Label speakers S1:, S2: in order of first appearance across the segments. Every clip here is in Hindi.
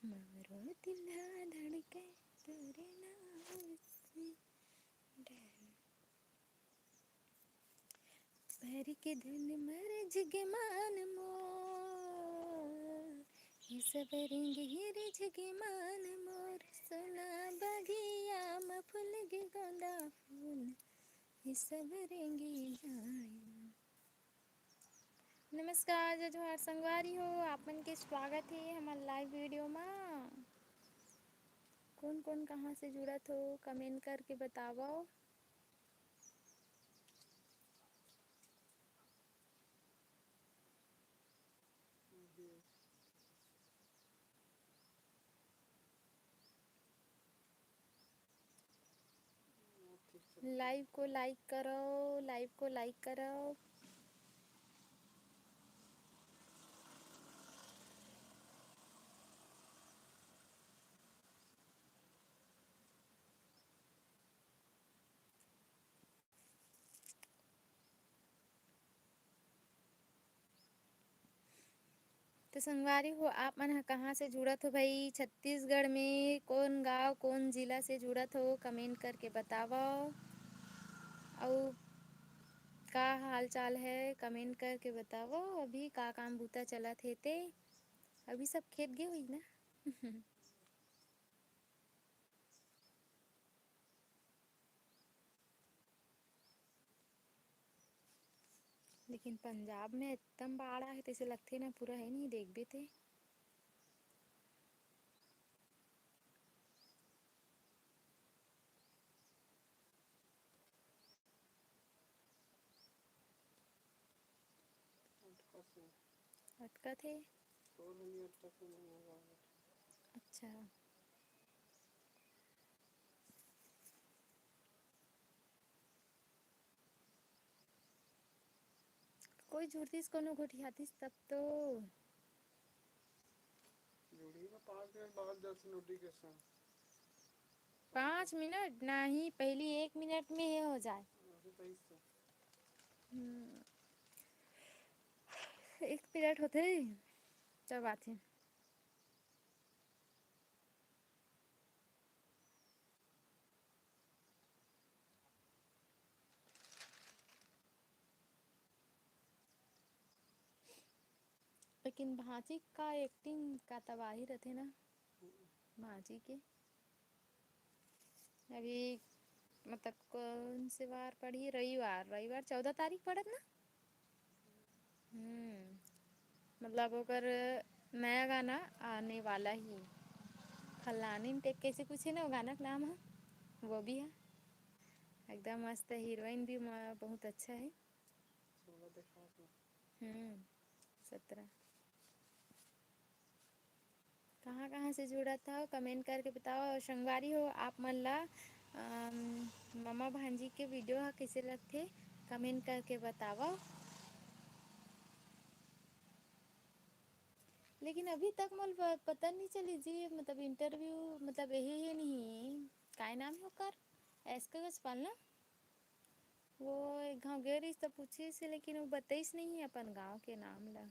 S1: मारो दिल धड़के तेरे नाम से डर भर के दिन मर जगे मान मोर ये सबरेंगे रे जगे मान मोर सोना बगिया में फूल गे गोंदा फूल ये सबरेंगे जाए। नमस्कार जय जोहार संगवारी हो आपन के स्वागत है हमारे लाइव वीडियो में। कौन कौन कहाँ से जुड़त हो कमेंट करके बताओ। लाइव को लाइक करो, लाइव को लाइक करो। तो संगवारी हो आप मन कहाँ से जुड़त हो भाई? छत्तीसगढ़ में कौन गांव कौन जिला से जुड़त हो कमेंट करके बताओ। और का हाल चाल है कमेंट करके बताओ। अभी का काम बूता चलत है ते अभी सब खेत गए हुई ना। लेकिन पंजाब में एकदम बाढ़ है तैसे लगते ना पूरा है नहीं देख भी थे। अटका थे। अच्छा कोई जुड़तीस कोनो घोटियातीस तब तो 5 मिनट नहीं पहली 1 मिनट में ये हो जाए। 1 मिनट होते तब आते। लेकिन भाजी का एक्टिंग का तबाही रहते ना भाजी के। अभी मतलब कौन से वार पड़ी? रविवार रविवार 14 तारीख पड़त ना। मतलब ओकर नया गाना आने वाला ही फलानी टेक कैसे कुछ है ना वो गाना का नाम है। वो भी है एकदम मस्त। हीरोइन भी बहुत अच्छा है। 17 कहाँ कहाँ से जुड़ा था कमेंट करके बताओ। और संगवारी हो आप मन ला मामा भांजी के वीडियो कैसे लगते कमेंट करके बताओ। लेकिन अभी तक मोल पता नहीं चली जी मतलब इंटरव्यू मतलब यही है नहीं काय नाम है ओकर ऐसका गजपाल ना। वो एक गाँव गए रही तो पूछी से लेकिन वो बताइस नहीं है अपन गाँव के नाम ला।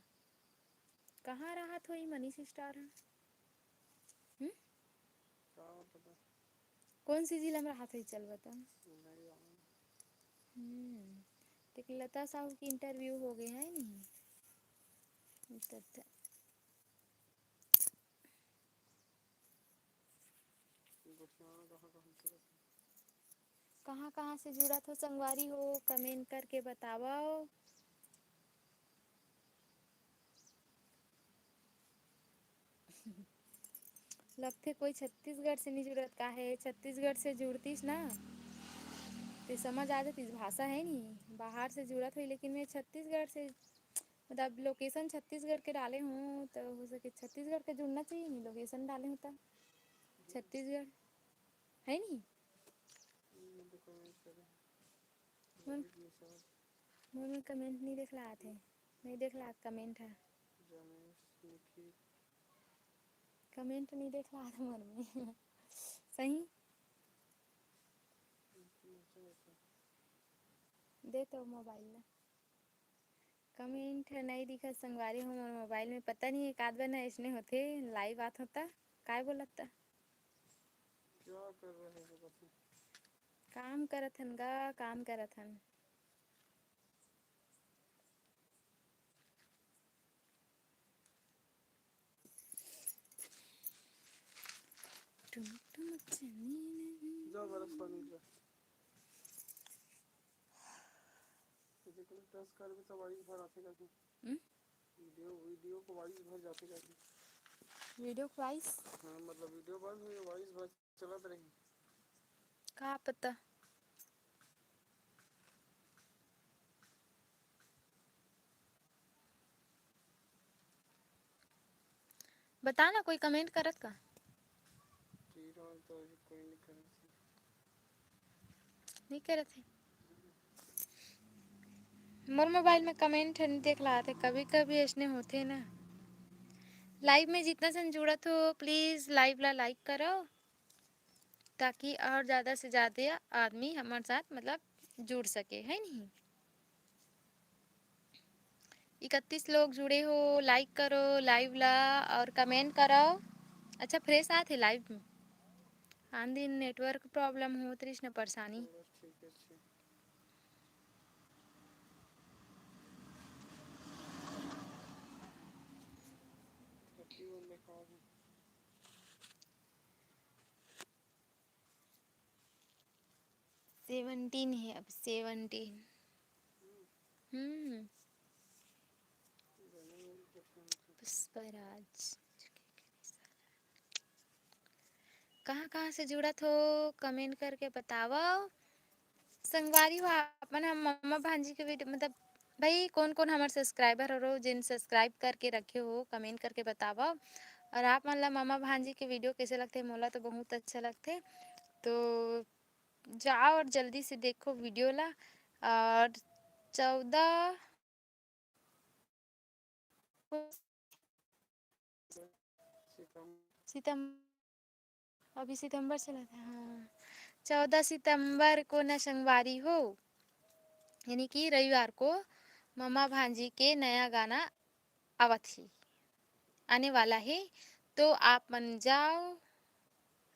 S1: कहाँ रहा थो ये मनीष स्टार है। कौन सी जिला में रहा था चल बता। लेकिन लता साहू की इंटरव्यू हो गए है नहीं। कहाँ कहाँ से जुड़ा था संगवारी हो कमेंट करके बताओ। लगते कोई छत्तीसगढ़ से नहीं जुड़त का है छत्तीसगढ़ से जुड़तीस ना तो समझ आ जाती भाषा है नहीं बाहर से जुड़त हुई। लेकिन मैं छत्तीसगढ़ से मतलब लोकेशन छत्तीसगढ़ के डाले हूँ तो हो सके छत्तीसगढ़ के जुड़ना चाहिए नहीं लोकेशन डाले हूँ तब छत्तीसगढ़ है नहीं। मोर में कमेंट नहीं देख रहा थे नहीं देख रहा कमेंट है कमेंट नहीं देख रहा था मोर में। सही दे तो मोबाइल ला कमेंट नहीं दिखा संगवारी हो मोर मोबाइल में पता नहीं एक आध बार ना ऐसने होते लाइव बात होता काय बोलत था?
S2: क्या कर रहे हो बता?
S1: काम करत हन गा, काम करत हन। टुम टुम चली
S2: जा बर्फ पानी जा। तुझे कोई प्रेस कर भी तो वाइस भर आते करके। वीडियो को वाइस भर जाते करके।
S1: वीडियो वॉइस
S2: हाँ मतलब वीडियो बंद हुई वाइस भर चलत रही।
S1: का पता। बता ना, कोई कमेंट करत का?
S2: ठीक है तो कोई नहीं करे।
S1: नहीं करत है। मोर मोबाइल में कमेंट नहीं देख रहा थे, कभी कभी ऐसने होते ना। लाइव में जितना जन जुड़त हो प्लीज लाइव ला लाइक करो, ताकि और ज़्यादा से ज़्यादा आदमी हमारे साथ मतलब जुड़ सके, है नहीं। 31 लोग जुड़े हो, लाइक करो लाइव ला और कमेंट करो। अच्छा फ्रेश आते लाइव में। आंधी नेटवर्क प्रॉब्लम हो तो न परेशानी।
S2: बस ठीक है अच्छे। 31 लिखा है।
S1: 17 है अब 17। हम्म। पुष्पराज कहाँ कहाँ से जुड़त हो कमेंट करके बताओ। संगवारी हो अपन हम मम्मा भांजी के वीडियो मतलब भाई कौन कौन हमारे सब्सक्राइबर हो जिन सब्सक्राइब करके रखे हो कमेंट करके बताओ। और आप मतलब मामा भांजी के वीडियो कैसे लगते हैं, मोला तो बहुत अच्छा लगते। तो जाओ और जल्दी से देखो वीडियो ला। और 14 सितंबर, अभी सितंबर चला था हाँ। 14 सितंबर को न संगवारी हो, यानी कि रविवार को मामा भांजी के नया गाना आवत ही आने वाला है। तो आप मन जाओ,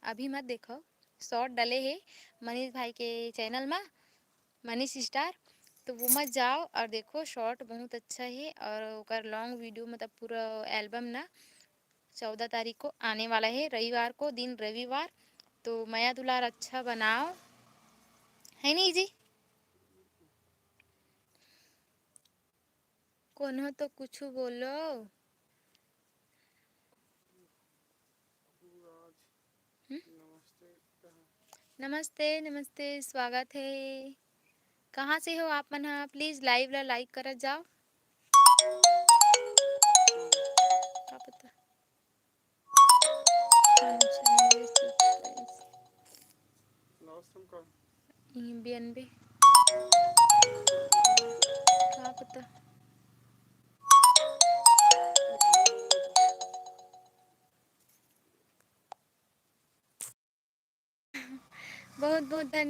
S1: अभी मत देखो, शॉर्ट डले है मनीष भाई के चैनल में, मनीष स्टार। तो वो मत जाओ और देखो, शॉर्ट बहुत अच्छा है और ओकर लॉन्ग वीडियो मतलब पूरा एल्बम ना 14 तारीख को आने वाला है, रविवार को दिन रविवार। तो माया दुलार अच्छा बनाओ, है नहीं जी। कौन हो तो कुछ बोलो। हुँ?
S2: नमस्ते कहा।
S1: नमस्ते नमस्ते, स्वागत है। कहाँ से हो आप मन? हाँ प्लीज़ लाइव ला लाइक कर जाओ। क्या पता
S2: नमस्ते का।
S1: 92 क्या पता। बहुत बहुत धन्यवाद।